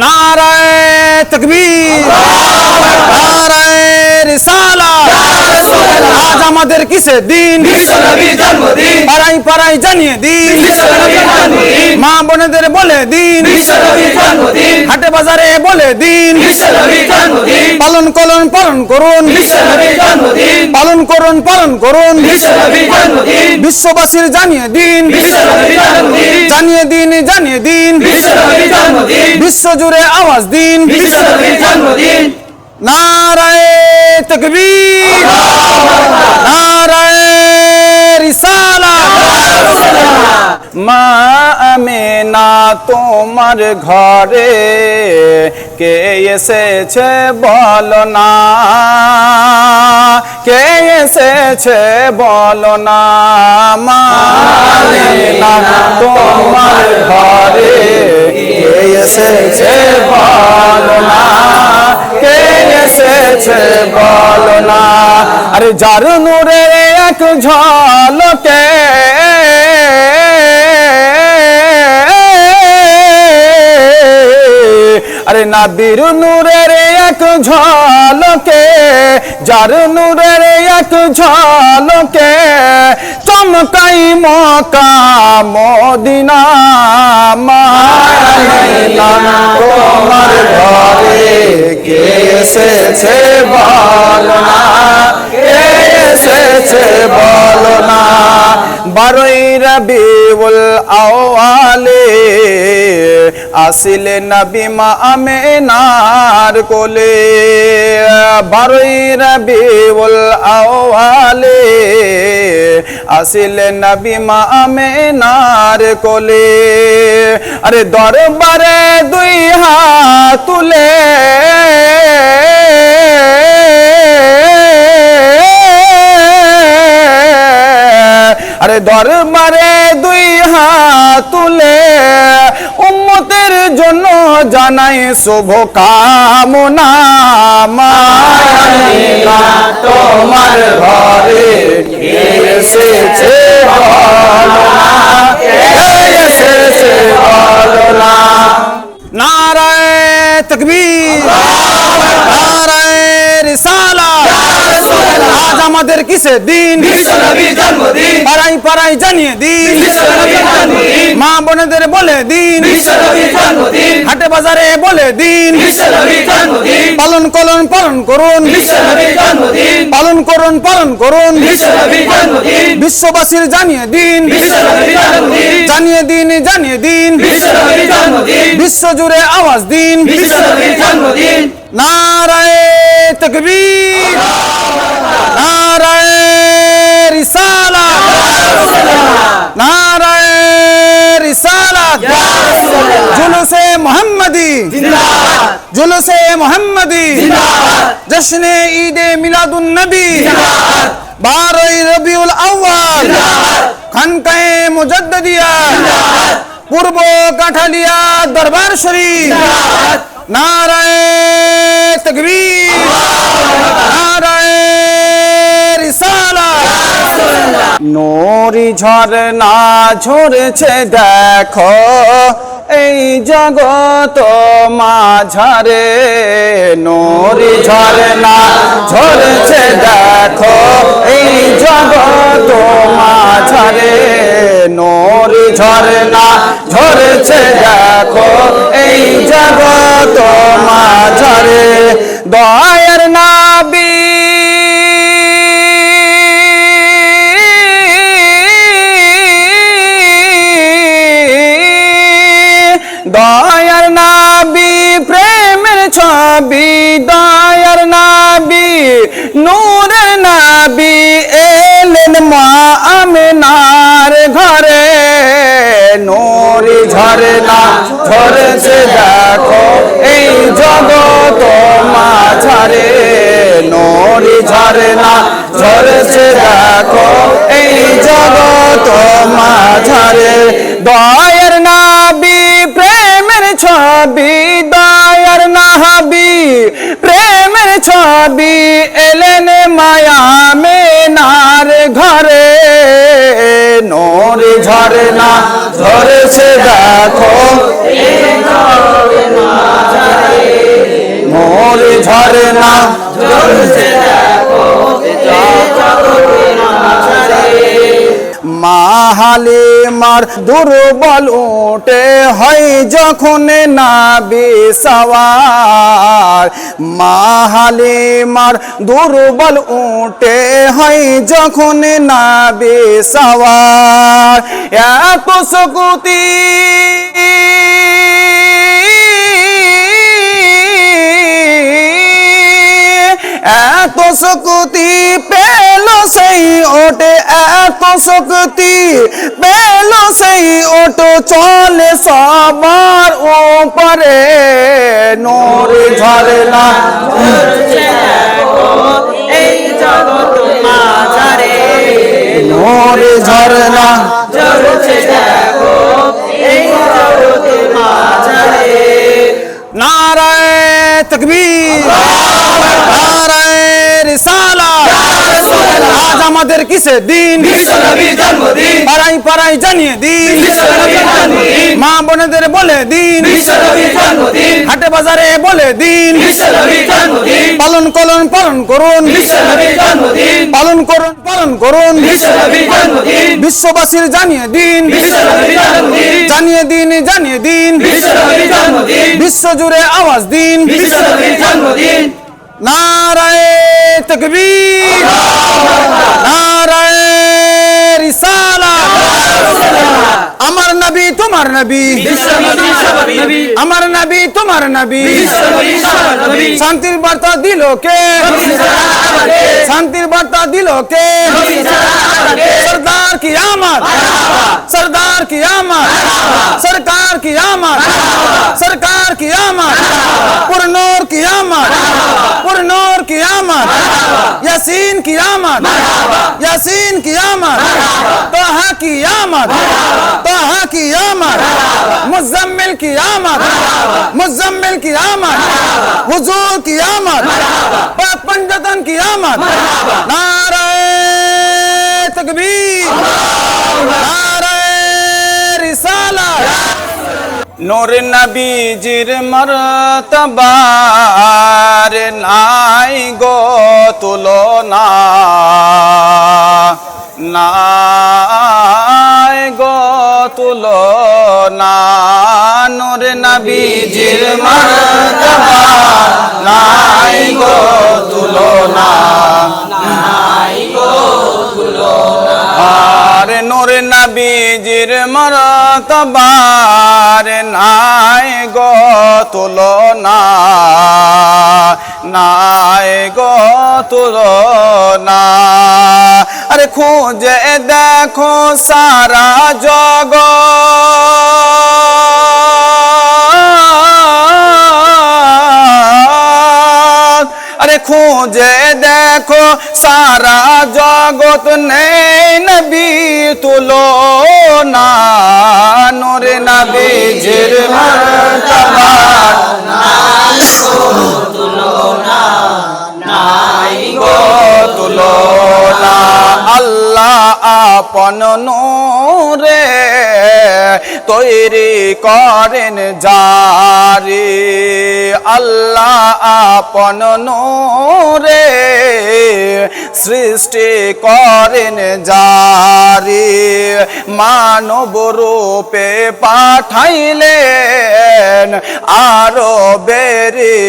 নারায়ে তাকবীর, নারায়ে রিসালাত। আজ আমাদের কিসের দিন? বিশ্বনবীর জন্মদিন। পাড়ায় পাড়ায় জানিয়ে দিন, বিশ্বনবীর জন্মদিন। মা বোনেদের বলে দিন, বিশ্বনবীর জন্মদিন। হাটে বাজারে বলে দিন, বিশ্বনবীর জন্মদিন। পালন করুন পালন করুন, বিশ্বনবীর জন্মদিন। পালন করুন পালন করুন, বিশ্বনবীর জন্মদিন। বিশ্ববাসীর জানিয়ে দিন, বিশ্বনবীর জন্মদিন। জানিয়ে দিন জানিয়ে দিন, বিশ্বনবীর জন্মদিন। বিশ্ব জুড়ে আওয়াজ দিন, বিশ্বনবীর জন্মদিন। নারায়ে তাকবীর, নারায়ে রিসালাত। মা আমিনা তোমার ঘরে কে এসেছে বলো না, কে এসেছে বলো না। মা আমিনা তোমার ঘরে কে এসেছে বলো না, কে এসেছে বলো না। আরে যার নূরের এক ঝলকে আরে নবীর নূরের এক ঝলকে, যার নূরের এক ঝলকে চমকাই মক্কা মদিনা। মা আমিনা তোমার ঘরে কে এসেছে বলো না, কে এসেছে বলো না। 12ই রবিউল আউয়ালে আসিলে নবী মা আমিনার কোলে। 12ই রবিউল আউয়ালে আসিলে নবী মা আমিনার কোলে। আরে দরবারে দুই হাত তুলে আরে দরবারে দুই হাত তুলে উম্মতের জন্য জানাই শুভ কামনা। মা আমিনা তোমার ঘরে কে এসেছে বলো না, কে এসেছে বলো না। নারায়ে তাকবীর, নারায়ে রিসালাত। আজ আমাদের কিসের দিন? বিশ্বনবীর জন্মদিন। পাড়ায় পাড়ায় জানিয়ে দিন, বিশ্বনবীর জন্মদিন। মা বোনেদের বলে দিন, বিশ্বনবীর জন্মদিন। হাটে বাজারে বলে দিন, বিশ্বনবীর জন্মদিন। পালন করুন পালন করুন, বিশ্বনবীর জন্মদিন। পালন করুন পালন করুন, বিশ্বনবীর জন্মদিন। বিশ্ববাসীর জানিয়ে দিন, বিশ্বনবীর জন্মদিন। জানিয়ে দিন জানিয়ে দিন, বিশ্বনবীর জন্মদিন। বিশ্ব জুড়ে আওয়াজ দিন, বিশ্বনবীর জন্মদিন। নারায়ে তাকবীর, নারায়ে রিসালাত, নারায়ে রিসালাত। জুলুসে মোহাম্মদী, জিন্দাবাদ। জুলুসে মোহাম্মদী, জিন্দাবাদ। জশ্নে ঈদে মিলাদুন নবী। জিন্দাবাদ। 12ই রবিউল আউয়াল জিন্দাবাদ। খানকায়ে মুজাদ্দিদিয়া, জিন্দাবাদ। পূর্ব কাঠালিয়া দরবার শরীফ। জিন্দাবাদ। নারায়ে তাকবীর, নারায়ে রিসালাত। নূরি ঝরনা ঝরেছে দেখো এই জগত মাঝারে। নূরি ঝরনা ঝরেছে দেখো এই জগত মাঝারে। নূরি ঝরনা ঝরেছে দেখো এই জগত মাঝারে। দয়ার নবী দয়ার নবী প্রেমের ছবি, দয়ার নবী নূরের নবী এলেন মা আমিনার ঘরে। নূরি ঝরনা ঝরেছে দেখো এই জগত মাঝারে। নূরি ঝরনা ঝরেছে দেখো এই জগত মাঝারে। দয়ার নবী প্রেমের ছবি, দয়ার নবী প্রেমের ছবি এলেন মায়া আমিনার ঘরে। নূরি ঝরনা ঝরেছে দেখো এই জগত মাঝারে। হালিমার দুর্বল উঠে হয় যখন নাবি সওয়ার মা হালিমার দুর্বল উঠে হয় যখন নাবি সওয়ার এত শক্তি এত শক্তি পেল সেই ওটে এত শক্তি পেল সেই ওটো চলে সবার উপরে নূরে ঝরনা এই জগৎ মাঝারে নূরে ঝরনা ঝরছে দেখো এই জগৎ মাঝারে নারায়ে তাকবীর নারায়ে রিসালাত আজ আমাদের কিসের দিন বিশ্বনবীর জন্মদিন পাড়াই পাড়াই জানিয়ে দিন বিশ্বনবীর জন্মদিন মা বোনেদের বলে দিন বিশ্বনবীর জন্মদিন হাটে বাজারে বলে দিন বিশ্বনবীর জন্মদিন পালন করুন বিশ্বনবীর জন্মদিন পালন করুন বিশ্বনবীর জন্মদিন বিশ্ববাসীর জানিয়ে দিন বিশ্বনবীর জন্মদিন জানিয়ে দিন বিশ্বনবীর জন্মদিন বিশ্বজুড়ে আওয়াজ দিন বিশ্বনবীর জন্মদিন নারায়ে তাকবীর নারায়ে রিসালাত আমার নবী তোমার নবী বিশ্বনবী সবার নবী আমার নবী তোমার নবী বিশ্বনবী সবার নবী শান্তির বার্তা দিল কে শান্তির বার্তা দিল কে सरदार की आमद सरदार की आमद सरकार की आमद सरकार की आमद पुरनूर की आमद पुरनूर की आमद यासीन की आमद यासीन की आमद तोहा की आमद तोहा की आमद मुज़म्मिल की आमद मुज़म्मिल की आमद हुजूर की आमद पाक पंजतन की आमद नाराए तकबीर नाराए रिसालत नूर नबीजिर मर्तबार নাই গো তুলনা নাই গো তুলনা নূর নবীজির মর্তবা নাই গো তুলনা আরে নূর নবীজির মর্তবার নাই গো তুলনা নাই গো তুলনা আরে খুঁজে দেখো সারা জগৎ আরে খুঁজে দেখো সারা জগৎ নেই নবী তুলনা নূর নবীজির মর্তবা নাই গো তুলনা আল্লাহ আপন নূরে তৈরি করেন জারি আল্লাহ আপন নূরে সৃষ্টি করেন জারি মানব রূপে পাঠাইলেন আরো বেরিবকে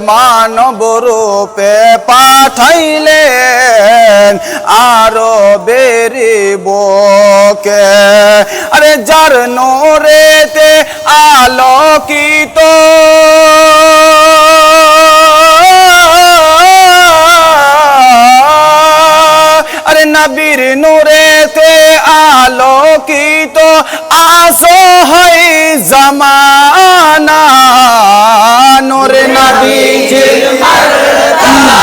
মানব রূপে পাঠাইলেন আরো বেরিবকে আরে যার নূরেতে আলোকিত আরে নবীর নূরেতে আলোকিত আসো হয় জামানা নূর নবীজির মর্তবা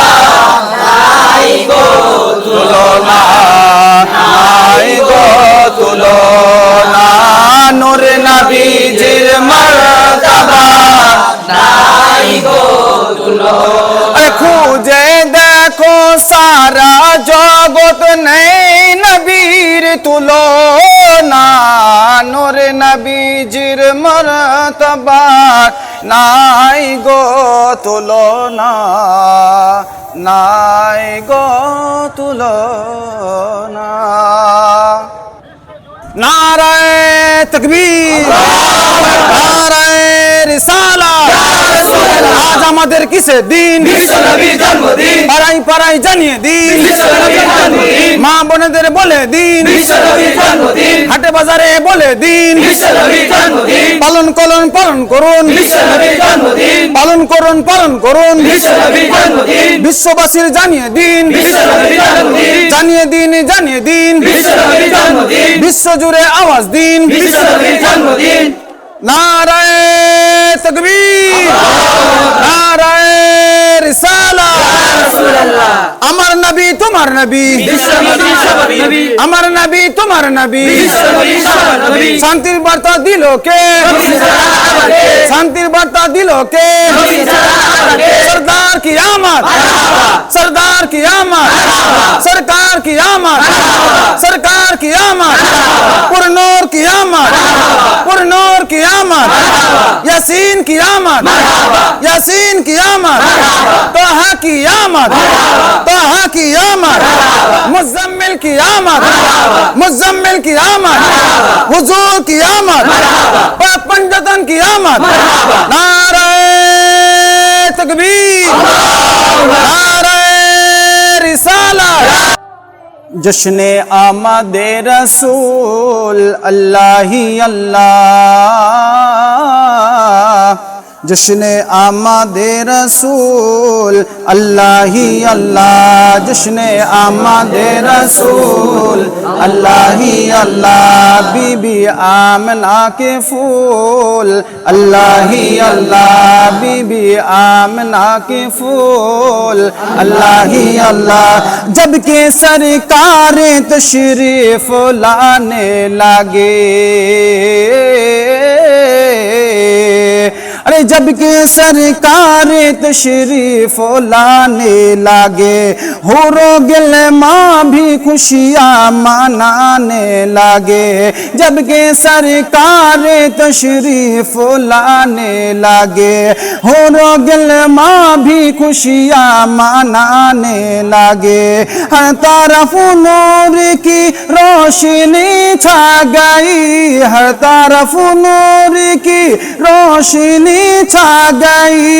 নাই গো তুলনা নাই গো তুলনা নূর নবীজির মর্তবা নাই গো তুলনা খুঁজে দেখো সারা জগৎ নেই নবীর তুলনা নূর নবীজির মর্তবা নাই গো তুলনা নাই গো তুলনা নারায়ে তাকবীর, নারায়ে রিসালাত। আজ আমাদের কিসের দিন? বিশ্বনবীর জন্মদিন, পাড়াই পাড়াই জানিয়ে দিন, বিশ্বনবীর জন্মদিন, মা বোনেদের বলে দিন, বিশ্বনবীর জন্মদিন, হাটে বাজারে বলে দিন, বিশ্বনবীর জন্মদিন, পালন করুন, বিশ্বনবীর জন্মদিন, পালন করুন, বিশ্বনবীর জন্মদিন, বিশ্ববাসীর জানিয়ে দিন, বিশ্বনবীর জন্মদিন, জানিয়ে দিন, বিশ্বনবীর জন্মদিন, বিশ্ব জুড়ে আওয়াজ দিন, বিশ্বনবীর জন্মদিন। নারায়ে তাকবীর, নারায়ে রিসালাত। রাসূলুল্লাহ, আমার নবী তোমার নবী, বিশ্বনবীর নবী, আমার নবী তোমার নবী, বিশ্বনবীর নবী, শান্তির বার্তা দিল কে? শান্তির বার্তা দিল কে? सरदार की आमद, सरदार की आमद, सरकार की आमद, सरकार की आमद, पुरनूर की आमद, पुरनूर की आमद, यासीन की आमद, यासीन की आमद, तोहा की आमद, तोहा की आमद, मुज़म्मिल की आमद, मुज़म्मिल की आमद, हुजूर की आमद, पाक पंजतन की आमद, नाराए तकबीर, नाराए रिसालत। जश्ने आमदे रसूल अल्लाह ही अल्लाह, जश्ने आमदे रसूल अल्लाह ही अल्लाह, जश्ने आमदे रसूल अल्लाह ही अल्लाह, बीबी आमना के फूल अल्लाह ही अल्लाह, बीबी आमना के फूल अल्लाह ही अल्लाह। जबकि सरकार तशरीफ लाने लगे, अरे जबकि सरकार तशरीफ लाने लगे, हुरो गिलमा भी खुशियाँ मनाने लगे। जबकि सरकार तशरीफ लाने लगे, हुरो गिलमा भी खुशियाँ मनाने लगे। हर तरफ नूर की रोशनी छा गई, हर तरफ नूर की रोशनी छा गई।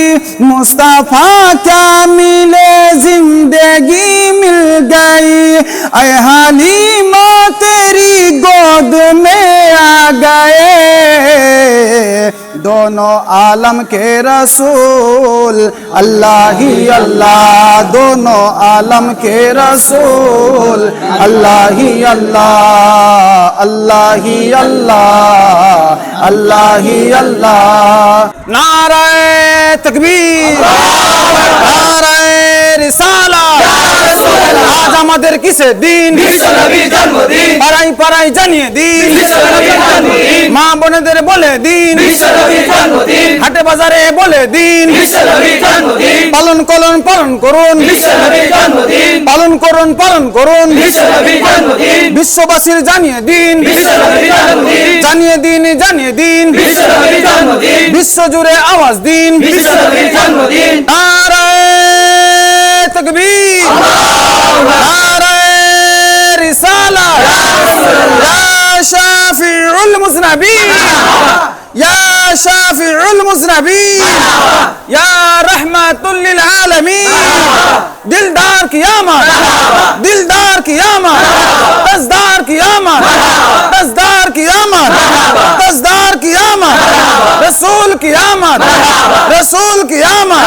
मुस्तफा क्या मिले जिंदगी मिल गई, ऐ हलीमा तेरी गोद में आ गए। दोनों आलम के रसूल अल्लाह ही अल्लाह, दोनों आलम के रसूल अल्लाह ही अल्लाह, अल्लाह ही अल्लाह, अल्लाह ही अल्लाह। नाराए तकबीर, नाराए रिसालत। आज আমাদের কিসের দিন? বিশ্বনবীর জন্মদিন, পাড়াই পাড়াই জানিয়ে দিন, বিশ্বনবীর জন্মদিন, মা বোনেদের বলে দিন, বিশ্বনবীর জন্মদিন, হাটে বাজারে বলে দিন, বিশ্বনবীর জন্মদিন, পালন করুন, বিশ্বনবীর জন্মদিন, পালন করুন, বিশ্বনবীর জন্মদিন, বিশ্ববাসীর জানিয়ে দিন, বিশ্বনবীর জন্মদিন, জানিয়ে দিন, বিশ্বনবীর জন্মদিন, বিশ্ব জুড়ে আওয়াজ দিন, বিশ্বনবীর জন্মদিন। নারায়ে তাকবীর, নারায়ে রিসালাত। ইয়া শাফিউল মুজনবিন, ইয়া শাফিউল মুজনবিন, ইয়া রাহমাতুল লিল আলামিন। दिलदार की आमद, दिलदार की आमद, तजदार की आमद, तजदार की आमद, तजदार की आमद, रसूल की आमद, रसूल की आमद,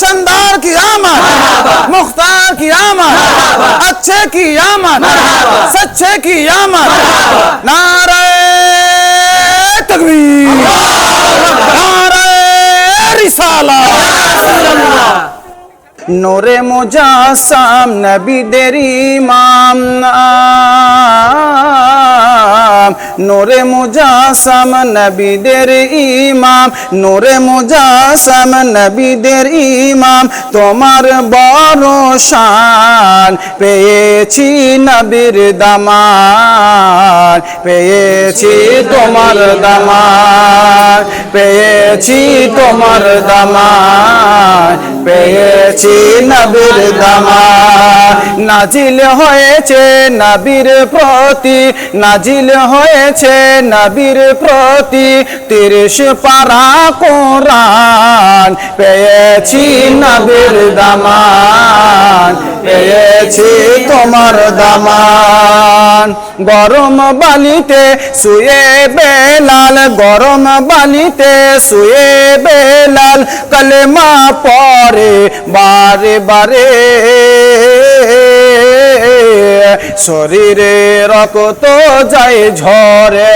शानदार की आमद, मुख्तार की आमद, अच्छे की आमद, सच्चे की आमद। नारे तकबीर, नारे रिसालत। नूरे मुजासम नबी देरी इमाम, নূরে মুজাসসাম নবীদের ইমাম, নূরে মুজাসসাম নবীদের ইমাম, তোমার বড় শান পেয়েছি নবীর দামান, পেয়েছি তোমার দামান, পেয়েছি তোমার দামান, পেয়েছি নবীর দামান। নাজিল হয়েছে নবীর প্রতি, নাজিল হয়েছে নবীর প্রতি 30 পারা কোরআন, পেয়েছি নবীর দামান, পেয়েছি তোমার দামান। গরম বালিতে শুয়ে বেলাল, গরম বালিতে শুয়ে বেলাল, কলেমা পড়ে বারে বারে, শরীরে রক্ত যায় ঝরে,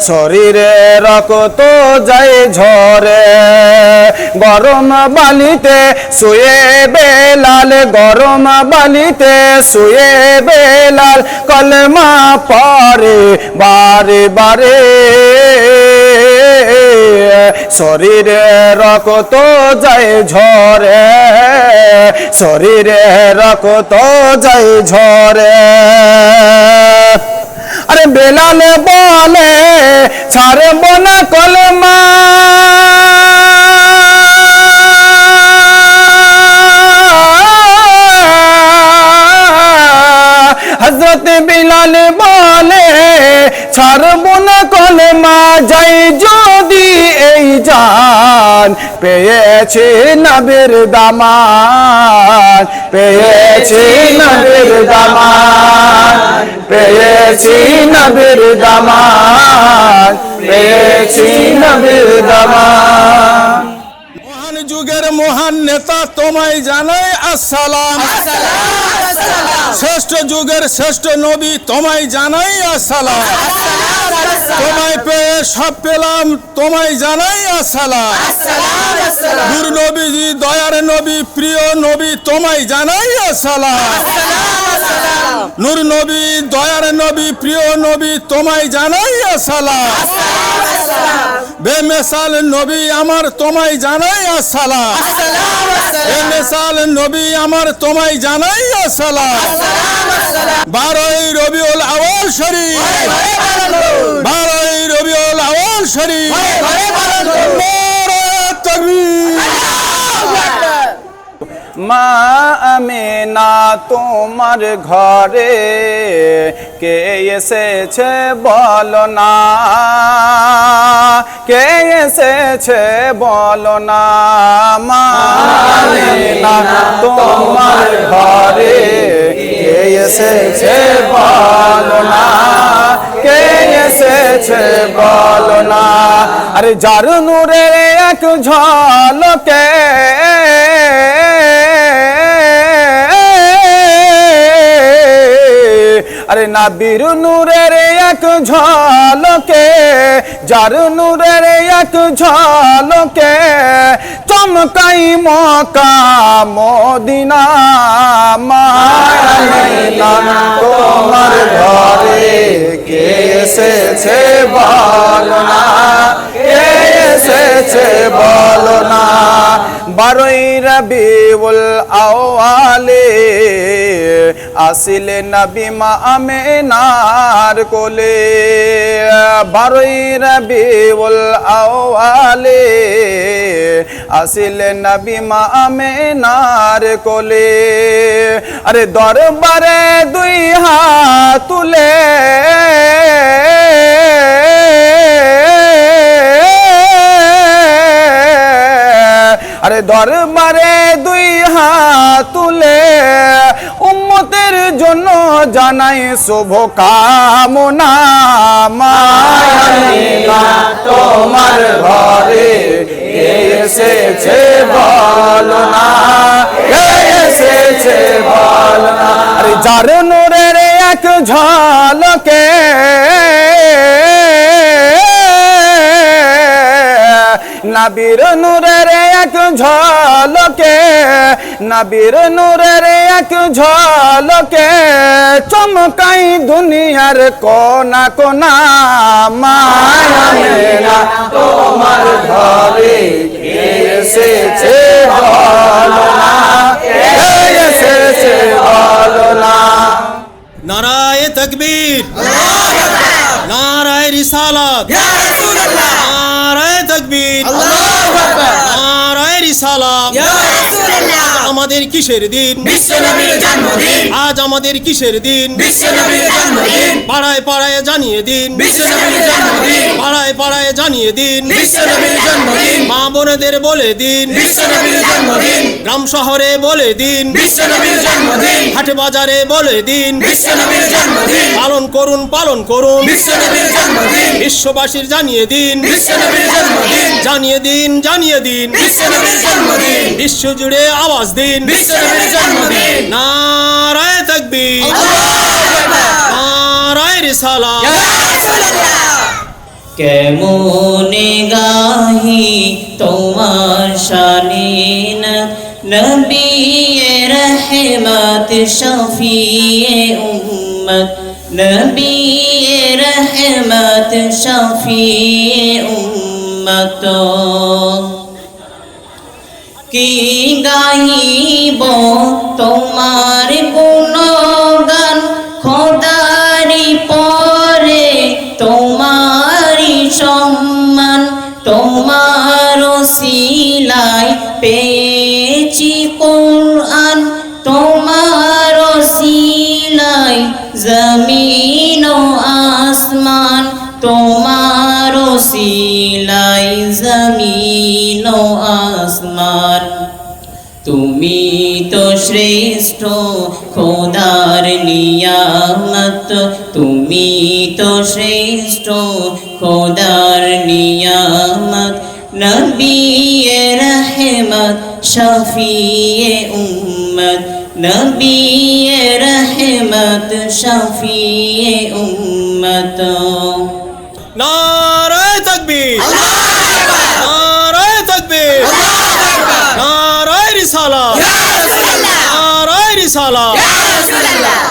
শরীরে রক্ত যায় ঝরে। গরম বালিতে শুয়ে বেলাল, গরম বালিতে শুয়ে বেলাল, কলমা পড়ে বারে বারে, শরীরে রক্ত যায় ঝরে, শরীরে রক্ত যায় ঝরে। আরে বেলাল বলে ছাড়ব না কলমা, হযরত বিলাল বলে ছাড়ব না কলমা, যাই যদি এই জান, পেয়েছি নবীর দামান, পেয়েছি নবীর দামান, পেয়েছি নবীর দামান, পেয়েছি নবীর দামান। মহান যুগের মহান নেতা তোমায় জানাই আসসালাম, শ্রেষ্ঠ যুগের শ্রেষ্ঠ নবী তোমায় জানাই আসসালাম, তোমায় পেয়ে সব পেলাম তোমায় জানাই আসসালাম। নূর নবীজি দয়ার নবী প্রিয় নবী তোমায় জানাই আসসালাম, নূর নবী দয়ার নবী প্রিয় নবী তোমায় জানাই আসসালাম। বেমিসাল নবী আমার তোমায় জানাই আসসালাম, বেমিসাল নবী আমার তোমায় জানাই আসসালাম। 12ই রবিউল আউয়াল শরীফ, 12ই রবিউল আউয়াল শরীফ, নারে তাকবীর। মা আমিনা তোমার ঘরে কে এসেছে বলো না, কে এসেছে বলো না। মা আমিনা তোমার ঘরে কে এসেছে বলো না, কে এসেছে বলো না। আরে যার নূরে এক ঝলকে আরে নবীর নূরের এক ঝলকে, যার নূরের এক ঝলকে চমকাই মক্কা মদিনা। মা আমিনা তোমার ঘরে কে এসেছে বলো না, কে এসেছে বলো না। 12ই রবিউল আউয়ালে আসিলে নবী মা আমিনার কোলে, 12ই রবিউল আউয়ালে আসিলে নবী মা আমিনার কোলে। আরে দরবারে দুই হাত তুলে আরে দরবারে দুই হাত তুলে উম্মতের জন্য জানাই শুভ কামনা। মা আমিনা তোমার ঘরে কে এসেছে বলো না, কে এসেছে বলো না। আরে যার নূরের এক ঝলকে নবীর নূরের এক ঝলকে, নবীর নূরের এক ঝলকে চমকাই দুনিয়ার কোনা কোনা। মায়ামেরা তোমার ঘরে এসেছে বলো না, এসেছে বলো না। নারায়ে তাকবীর, নারায়ে রিসালাত, নারায়ে তাকবীর, নারায়ে রিসালাত। আমাদের কিসের দিন? বিশ্বনবীর জন্মদিন। আজ আমাদের কিসের দিন? বিশ্বনবীর জন্মদিন। পাড়ায় পাড়ায় জানিয়ে দিন, বিশ্বনবীর জন্মদিন। পাড়ায় পাড়ায় জানিয়ে দিন, বিশ্বনবীর জন্মদিন। মা বোনেদের বলে দিন, বিশ্বনবীর জন্মদিন। গ্রাম শহরে বলে দিন, বিশ্বনবীর জন্মদিন। হাটে বাজারে বলে দিন, বিশ্বনবীর জন্মদিন। পালন করুন পালন করুন, বিশ্বনবীর জন্মদিন। বিশ্ববাসীর জানিয়ে দিন, বিশ্বনবীর জন্মদিন। জানিয়ে দিন জানিয়ে দিন, বিশ্বনবীর জন্মদিন। বিশ্ব জুড়ে আওয়াজ দিন, বিশ্বনবীর জন্মদিন। নারায়ে তাকবীর, নারায়ে রিসালাত। কেমনে গাহি তোমার শানে নবী রহমত শফিয়ে উম্মত, নবী রহমত শফিয়ে উম্মত। কি গাইব তোমার গুণগান খোদারি পরে তোমারি সম্মান, তোমার সিলাই পেয়েছি কোরআন, তোমার সিলাই জমিন ও আসমান, তোমার সিলাই জমিন ও আসমান। তুমি তো শ্রেষ্ঠ খোদার নিয়ামত, তুমি তো শ্রেষ্ঠ খোদার নিয়ামত। নবী রহমত শফিয়ে উম্মত, নবী রহমত শফিয়ে উম্মত। নারায়ে তাকবীর, নারায়ে তাকবীর, নারায়ে রিসালাত, নারায়ে রিসালাত।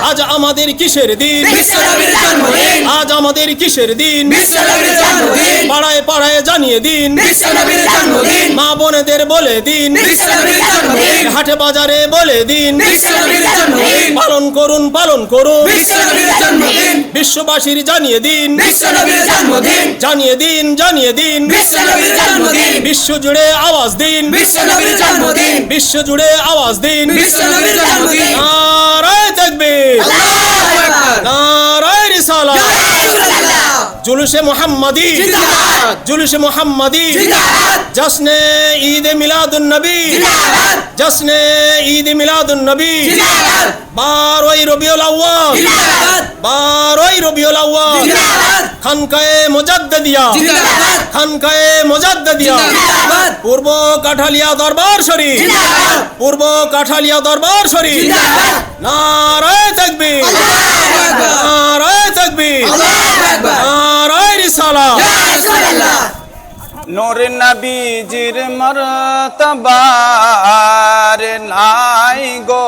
আজ আমাদের কিসের দিন? বিশ্বনবীর জন্মদিন। আজ আমাদের কিসের দিন? বিশ্বনবীর জন্মদিন। পাড়ায় পাড়ায় জানিয়ে দিন, বিশ্বনবীর জন্মদিন। মা বোনেদের বলে দিন, বিশ্বনবীর জন্মদিন। হাটে বাজারে বলে দিন, বিশ্বনবীর জন্মদিন। পালন করুন পালন করুন, বিশ্বনবীর জন্মদিন। বিশ্ববাসীর জানিয়ে দিন, বিশ্বনবীর জন্মদিন। জানিয়ে দিন জানিয়ে দিন, বিশ্বনবীর জন্মদিন। বিশ্ব জুড়ে আওয়াজ দিন, বিশ্বনবীর জন্মদিন। বিশ্ব জুড়ে আওয়াজ দিন। বিশ্বনবীর জন্মদিন। নারায়ে তাকবীর, আল্লাহু আকবার। নারায়ে রিসালাত। রাসূলুল্লাহ। জুলুসে মুহাম্মাদি, জিন্দাবাদ। জুলুসে মুহাম্মাদি, জিন্দাবাদ। জশ্নে ঈদ মিলাদুন নবী, জিন্দাবাদ। জশ্নে ঈদ মিলাদুন নবী। জিন্দাবাদ। 12ই রবিউল আউয়াল, জিন্দাবাদ। 12ই রবিউল আউয়াল, জিন্দাবাদ। খানকায়ে মুজাদ্দিদিয়া, জিন্দাবাদ। খানকায়ে মুজাদ্দিদিয়া, জিন্দাবাদ। পূর্ব কাঠালিয়া দরবার শরীফ, জিন্দাবাদ। পূর্ব কাঠালিয়া দরবার শরীফ। জিন্দাবাদ। নারায়ে তাকবীর, আল্লাহু আকবার। নারায়ে তাকবীর, আল্লাহু আকবার। নারায়ে রিসালাত। ইয়া রাসূলুল্লাহ। নূর নবীজির মর্তবার নাই গো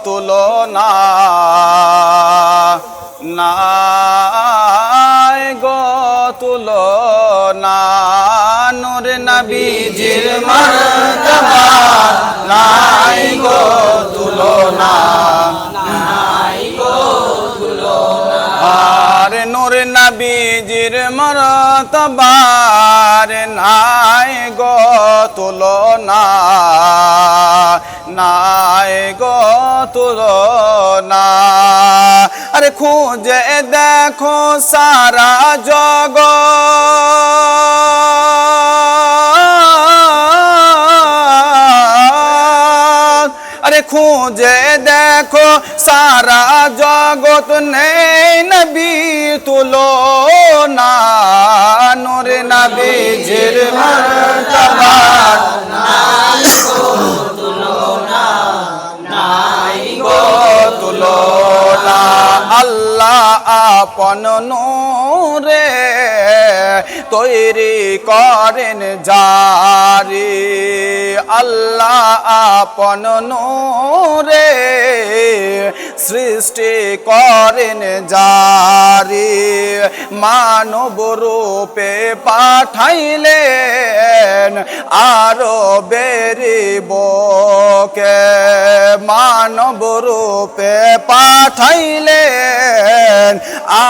তুলনা, নাই গো তুলনা। নূর নবীজির মর্তবার নাই গো তুলনা, আর নূর নবীজির মর্তবার নাই গো তুলনা, নাই গো তুলনা। আরে খুঁজে দেখো সারা জগৎ, আরে খুঁজে দেখো সারা জগৎ নেই নবী তুলনা। নূর নবীজির মর্তবা নাই গো তুলনা, নাই গো তুলনা। আল্লাহ আপন নূরে তৈরি করেন জারি, আল্লাহ আপন নূরে সৃষ্টি করেন জারি। মানব রূপে পাঠাইলেন আরো বেরিবকে, মানব রূপে পাঠাইলেন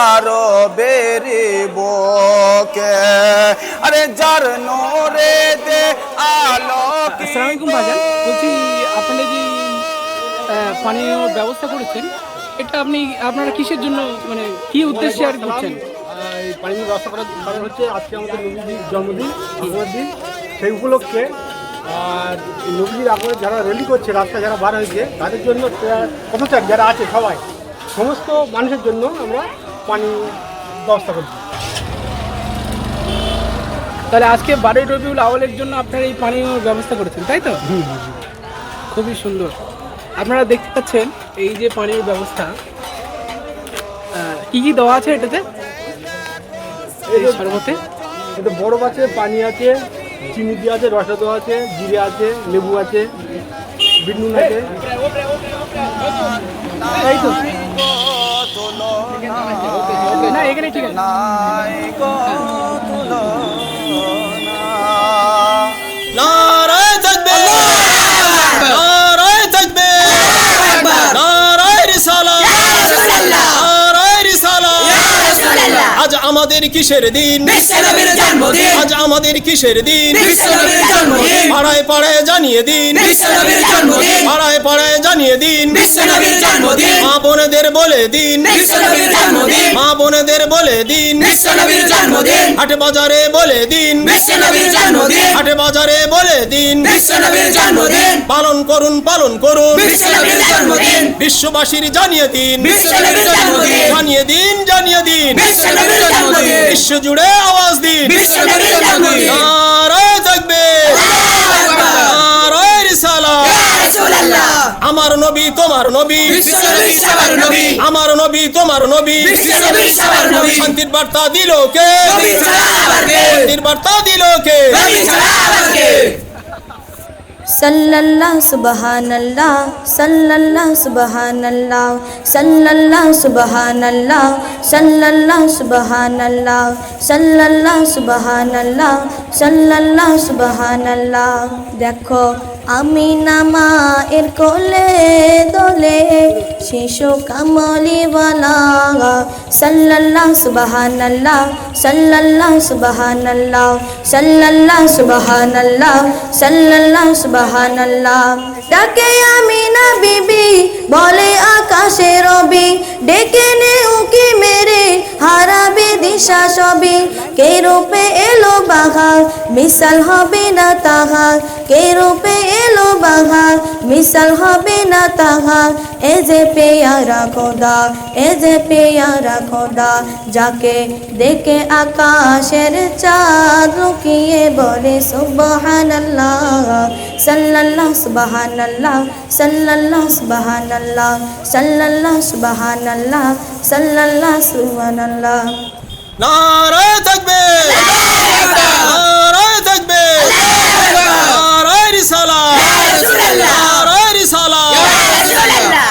আরো বেরিবকে। আরে যার নূরে দে আলোকিত। আসসালামু আলাইকুম বাজান, বলছি আপনারা যে পানীয় ব্যবস্থা করেছেন, এটা আপনারা কিসের জন্য, মানে কি উদ্দেশ্যে আর করছেন? এই পানীয় ব্যবস্থা করার কারণ হচ্ছে আজকে আমাদের নবীজির জন্মদিন, আগমনের দিন। সেই উপলক্ষে আর নবীজির আগমনে যারা র্যালি করছে, রাস্তা যারা বার হয়েছে, তাদের জন্য পথচারী যারা আছে সবাই, সমস্ত মানুষের জন্য আমরা পানি ব্যবস্থা করছি। তাহলে আজকে 12 রবিউল আউয়ালের জন্য আপনারা এই পানীয় ব্যবস্থা করেছেন, তাই তো? খুবই সুন্দর। আপনারা দেখতে পাচ্ছেন এই যে পানীয় ব্যবস্থা, কি কি দেওয়া আছে এটাতে? এই শরবতে এটা বরফ আছে, পানি আছে, চিনি দিয়ে আছে, রসা দেওয়া আছে, জিরে আছে, লেবু আছে, বিট নুন আছে। এই তো না, এখানে ঠিক আছে। নারায়ে তাকবীর, নারায়ে তাকবীর, নারায়ে রিসালাত, নারায়ে রিসালাত। আজ আমাদের কিসের দিন? বিশ্বনবীর জন্মদিন। আজ আমাদের কিসের দিন? বিশ্বনবীর জন্মদিন। পাড়ায় পাড়ায় জানিয়ে দিন, বিশ্বনবীর জন্মদিন। পাড়ায় পাড়ায় জানিয়ে দিন, বিশ্বনবীর জন্মদিন। মা বোনেদের বলে দিন, বিশ্বনবীর জন্মদিন। মা বোনেদের বলে দিন, বিশ্বনবীর জন্মদিন। হাটে বাজারে বলে দিন, বিশ্বনবীর জন্মদিন। হাটে বাজারে বলে দিন। বিশ্বনবীর জন্মদিন। পালন করুন, পালন করুন, বিশ্বনবীর জন্মদিন। বিশ্ববাসীর জানিয়ে দিন, বিশ্বনবীর জন্মদিন। জানিয়ে দিন, জানিয়ে দিন, বিশ্বনবীর জন্মদিন। বিশ্ব জুড়ে আওয়াজ দিন, বিশ্বনবীর জন্মদিন। নারায়ে তাকবীর, নারায়ে রিসালাত। ইয়া রাসূলুল্লাহ। আমার নবী তোমার নবী, বিশ্বনবীর সবার নবী। আমার নবী তোমার নবী, বিশ্বনবীর সবার নবী। শান্তির বার্তা দিল কে? নবী ছাড়া আবার কে? শান্তির বার্তা দিল কে? নবী ছাড়া আবার কে? सल्लल्लाहु सुबहानल्लाह सल्लल्लाहु सुबहानल्लाह सल्लल्लाहु सुबहानल्लाह सल्लल्लाहु सुबहानल्लाह सल्लल्लाहु सुबहानल्लाह सल्लल्लाहु सुबहानल्लाह। देखो आमिना माয়ের কোলে দোলে শিশু কামলিওয়ালা সাল্লাল্লাহু সুবহানাল্লাহ সাল্লাল্লাহু সুবহানাল্লাহ সাল্লাল্লাহু সুবহানাল্লাহ সাল্লাল্লাহু সুবহানাল্লাহ। ডাকে আমিনা বিবি বলে আকাশে রবি, ডেকে নে উকি মেরে হারাবে দিশা সবই। কে রূপে এলো বাহার মিসাল হবে না তাহার, কে রূপে এলো বাহার মিসাল হবে না তাহার। এ যে পেয়ারা খোদা, এ যে পেয়ারা খোদা, যাকে দেখে আকাশের চাঁদ লুকিয়ে বলে সুবহানাল্লাহ সাল্লাল্লাহু সুবহানাল্লাহ সাল্লাল্লাহু সুবহানাল্লাহ সাল্লাল্লাহু সুবহানাল্লাহ সাল্লাল্লাহু সুবহানাল্লাহ। নারায়ে তাকবীর, নারায়ে তাকবীর, নারায়ে রিসালাত, নারায়ে রিসালাত।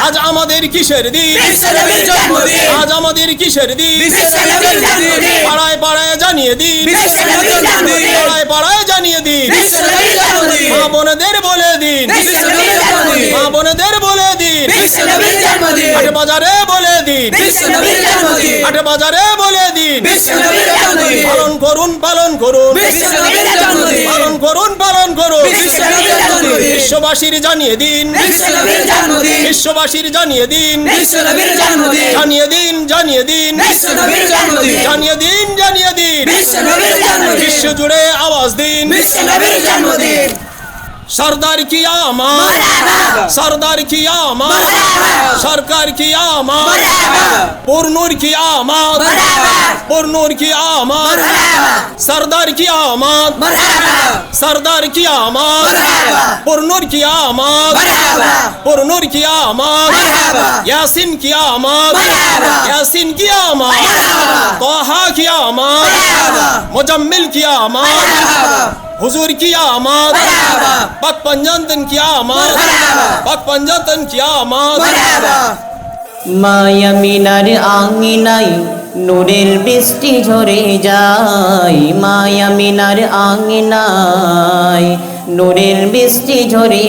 আজ আমাদের কিসের দিন? বিশ্বনবীর জন্মদিন। আজ আমাদের কিসের দিন? বিশ্বনবীর জন্মদিন। পাড়ায় পাড়ায় জানিয়ে দিন, বিশ্বনবীর জন্মদিন। পাড়ায় পাড়ায় জানিয়ে দিন, বিশ্বনবীর জন্মদিন। মা বোনেদের বলে দিন, বিশ্বনবীর জন্মদিন। মা বোনেদের বলে দিন, বিশ্বনবীর জন্মদিন। হাটে বাজারে বলে দিন, বিশ্বনবীর জন্মদিন। হাটে বাজারে বলে দিন। বিশ্বনবীর জন্মদিন। পালন করুন, পালন করুন, বিশ্বনবীর জন্মদিন। পালন করুন, পালন করুন, বিশ্বনবীর জন্মদিন। বিশ্ববাসীর জানিয়ে দিন, বিশ্বনবীর জন্মদিন। বিশ্ববাসীর জানিয়ে দিন, বিশ্বনবীর জন্মদিন। জানিয়ে দিন, জানিয়ে দিন, বিশ্বনবীর জন্মদিন। জানিয়ে দিন, জানিয়ে দিন, বিশ্বনবীর জন্মদিন। বিশ্ব জুড়ে আওয়াজ দিন, বিশ্বনবীর জন্মদিন। सरदार की आमद, सरदार की आमद, सरकार की आमद, पुरनूर की आमद, पुरनूर की आमद, सरदार की आमद, सरदार की आमद, पुरनूर की आमद, पुरनूर की आमद, यासीन की आमद, यासीन की आमद, तोहा की आमद, मुजम्मिल की आमद, हुजूर की आमद, पक पंजतन की आमद, पक पंजतन की आमद। মায়ামিনার আঙিনাই নূরের বৃষ্টি ঝরে যায়, মায়ামিনার আঙিনাই নূরের বৃষ্টি ঝরে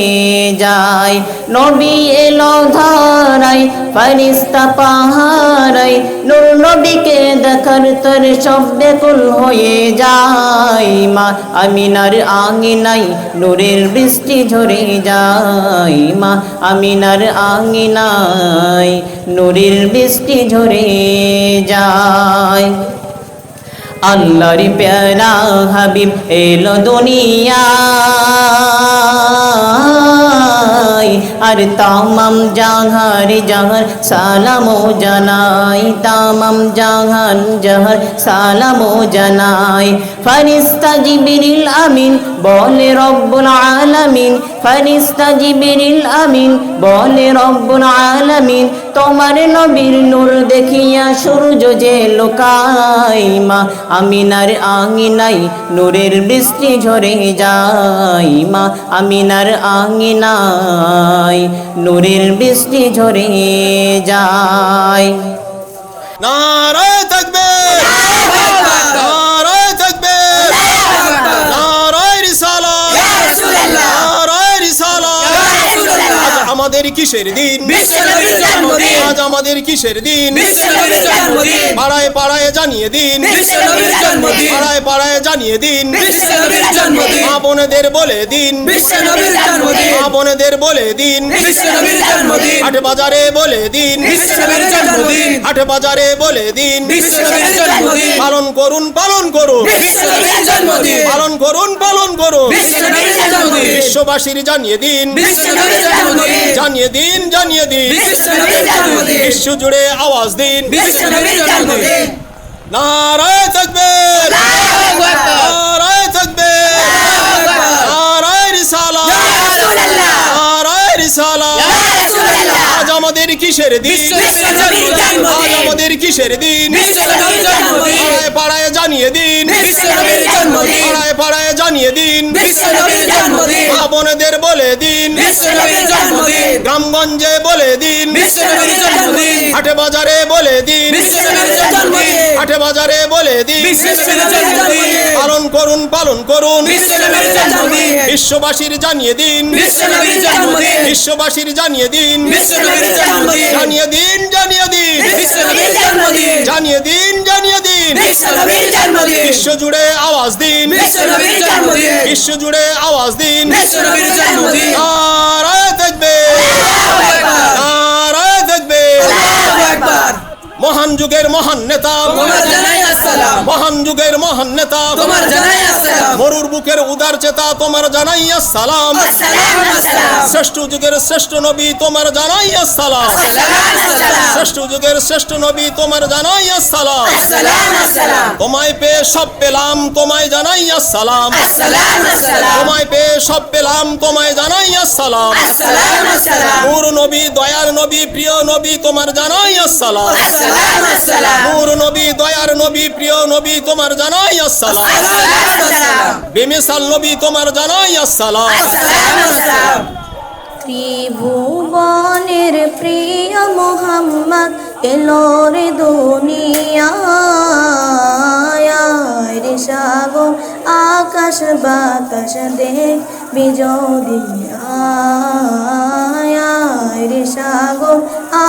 যায়। নবী এলো ধারাই ফেরেশতা পাহারাই, নূর নবীকে দেখার তর সব ব্যাকুল হয়ে যায়। মা আমিনার আঙিনাই নূরের বৃষ্টি ঝরে যায়, মা আমিনার আঙিনাই নূরের বৃষ্টি ঝরে যায়। আল্লাহর প্যারা হাবিব এলো দুনিয়ায়, আর তামাম জাহার জাহার সালামো জানাই, তামাম জাহান জাহার সালামো জানাই। ফেরেশতা জিবরিল আমিন বলে রব্বুল আলামিন, ফেরেশতা জিবরিল আমিন বলে রব্বুল আলামিন, তোমার নবীর নূর দেখিয়া সূর্য যে লোকায়। মা আমিনার আঙিনাই নূরের বৃষ্টি ঝরে যায়, মা আমিনার আঙিনাই নূরের বৃষ্টি ঝরে যায়। नारे तकबीर, नारे तकबीर, नारे रिसालत, नारे रिसालत। আজ আমাদের কিসের দিন, বিশ্বনবীর জন্মদিন, আজ আমাদের কিসের দিন, বিশ্বনবীর জন্মদিন, পাড়ায় পাড়ায় জানিয়ে দিন, বিশ্বনবীর জন্মদিন, পাড়ায় পাড়ায় জানিয়ে দিন, বিশ্বনবীর জন্মদিন, মা বোনেদের বলে দিন, বিশ্বনবীর জন্মদিন, মা বোনেদের বলে দিন, বিশ্বনবীর জন্মদিন, হাট বাজারে বলে দিন, বিশ্বনবীর জন্মদিন, হাট বাজারে বলে দিন, বিশ্বনবীর জন্মদিন, পালন করুন পালন করুন, বিশ্বনবীর জন্মদিন, পালন করুন পালন করুন, বিশ্বনবীর জন্মদিন, বিশ্ববাসীর জানিয়ে দিন, বিশ্বনবীর জন্মদিন, জানিয়ে দিন জানিয়ে দিন, বিশ্বনবীর জন্মদিন, বিশ্ব জুড়ে আওয়াজ দিন, বিশ্বনবীর জন্মদিন। নারায়ে তাকবীর, আল্লাহু আকবার, নারায়ে তাকবীর, আল্লাহু আকবার, নারায়ে রিসালাত, ইয়া রাসূলুল্লাহ, নারায়ে রিসালাত। ইয়া রাসূলুল্লাহ। আজ আমাদের কিসের দিন, বিশ্বনবীর জন্মদিন, আজ আমাদের কিসের দিন, বিশ্বনবীর জন্মদিন, পাড়ায় পাড়ায় জানিয়ে দিন, বিশ্বনবীর জন্মদিন, পাড়ায় পাড়ায় জানিয়ে দিন, বিশ্বনবীর জন্মদিন, মা বোনেদের বলে দিন, বিশ্বনবীর জন্মদিন, গ্রামগঞ্জে বলে দিন, বিশ্বনবীর জন্মদিন, হাটে বাজারে বলে দিন, বিশ্বনবীর জন্মদিন, হাটে বাজারে বলে দিন, বিশ্বনবীর জন্মদিন, পালন করুন পালন করুন, বিশ্বনবীর জন্মদিন, বিশ্ববাসীর জানিয়ে দিন, বিশ্বনবীর জন্মদিন, বিশ্ববাসীর জানিয়ে দিন, বিশ্বনবীর জন্মদিন, জানিয়ে দিন জানিয়ে দিন, বিশ্বনবীর জন্মদিন, জানিয়ে দিন জানিয়ে দিন, বিশ্বনবীর জন্মদিন, বিশ্ব জুড়ে আওয়াজ দিন, বিশ্বনবীর জন্মদিন, বিশ্ব জুড়ে আওয়াজ দিন, বিশ্বনবীর জন্মদিন। নারায়ে তাকবীর, আল্লাহু আকবার, নারায়ে তাকবীর। আল্লাহু আকবার। মহান যুগের মহান নেতা, তোমার জানাই আসসালাম, মহান যুগের মহান নেতা, তোমার জানাই আসসালাম, মরুর বুকের উদার চেতা, তোমার জানাই আসসালাম। আসসালাম আসসালাম, শ্রেষ্ঠ যুগের শ্রেষ্ঠ নবী, তোমার জানাই আসসালাম। আসসালাম আসসালাম, শ্রেষ্ঠ যুগের শ্রেষ্ঠ নবী, তোমার জানাই আসসালাম। আসসালাম আসসালাম, তোমায় পেয়ে সব পেলাম, তোমায় জানাই আসসালাম। আসসালাম আসসালাম, তোমায় পেয়ে সব পেলাম, তোমায় জানাই আসসালাম। আসসালাম আসসালাম, নূর নবী, দয়ার নবী, প্রিয় নবী, তোমার জানাই আসসালাম। আসসালাম আসসালাম, নূর নবী, দয়ার নবী, প্রিয় নবী, তোমার জানাই আসসালাম। আসসালাম আসসালাম, বেমিসাল নবী, তোমার জানাই আসসালাম। আসসালাম আসসালাম। ত্রিভুবনের প্রিয় মোহাম্মদ এলো রে দুনিয়ায়, রে সাগর আকাশ বাতাস দেখ বিজদিয়ায়, রে সাগর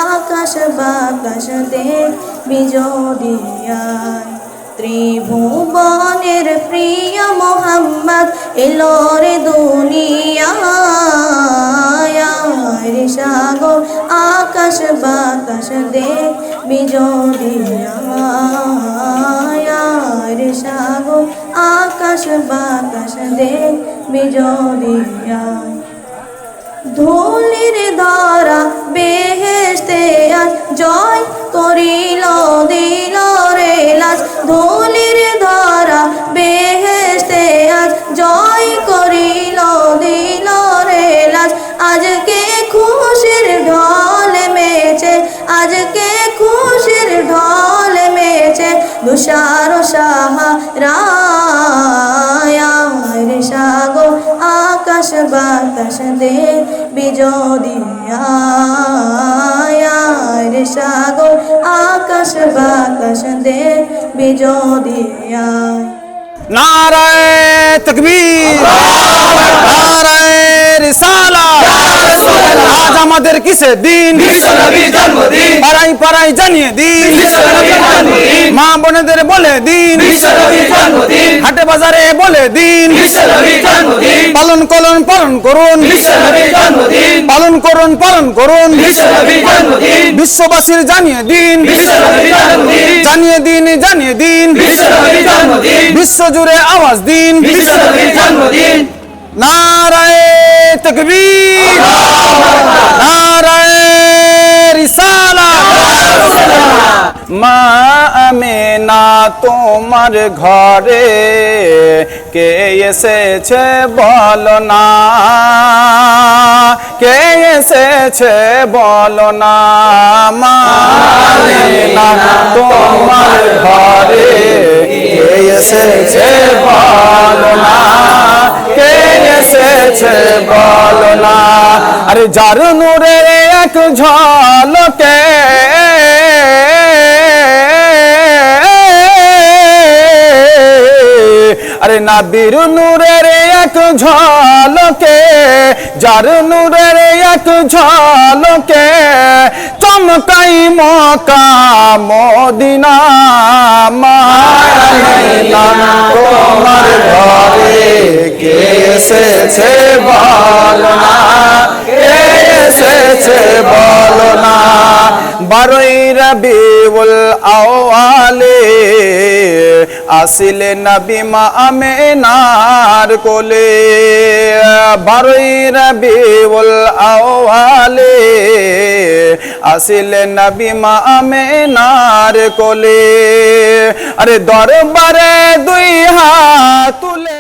আকাশ বাতাস দেখ বিজদিয়ায়। ত্রিভুবনের প্রিয় মোহাম্মদ এলো রে দুনিয়ায়, রে সাগর আকাশ বাতাস দেখ বিজদিয়ায়, মায়ের সাগর আকাশ বাতাস দেখবি যদি আয় ধুলির ধরা বেহেশতে আজ জয় করিল দিল রে লাজ ধুলির ধরা বেহেশতে আজ জয় করিল দিল রে লাজ আজকে খুশির ঢল মেছে আজকে খুশির ঢল মেছে তুষার সাহারায় সাগর আকাশ বাতাস দেখবি যদি আয় সাগর আকাশ বাতাস দেখবি যদি আয় নারায়ে তাকবীর নারায়ে রিসালাত আজ আমাদের কিসের দিন পাড়াই পাড়াই জানিয়ে দিন মা বোনেদের বলে দিন হাটে বাজারে বলে দিন পালন করুন পালন করুন পালন করুন পালন করুন বিশ্ববাসীর জানিয়ে দিন জানিয়ে দিন জানিয়ে দিন বিশ্ব জুড়ে আওয়াজ দিন নারায়ে তাকবীর নারায়ে রিসালাত মা আমেনা তোমার ঘরে কে এসেছে বলো না কে এসেছে বলো না মা আমেনা তোমার ঘরে কে এসেছে বলো না কে এসেছে বলো না আরে যার নূরে এক ঝলকে আরে নাবির নূরের এক ঝলকে যার নূরের এক ঝলকে চমকাই মক্কা মদিনা মায়না তোমার ঘরে কে এসেছে বলো না কে এসেছে বলো না 12ই রবিউল আউয়ালে আসিলে নবী মা আমেনার কোলে 12ই রবিউল আউয়ালে আসিলে নবী মা আমেনার কোলে আরে দরবারে দুই হাত তুলে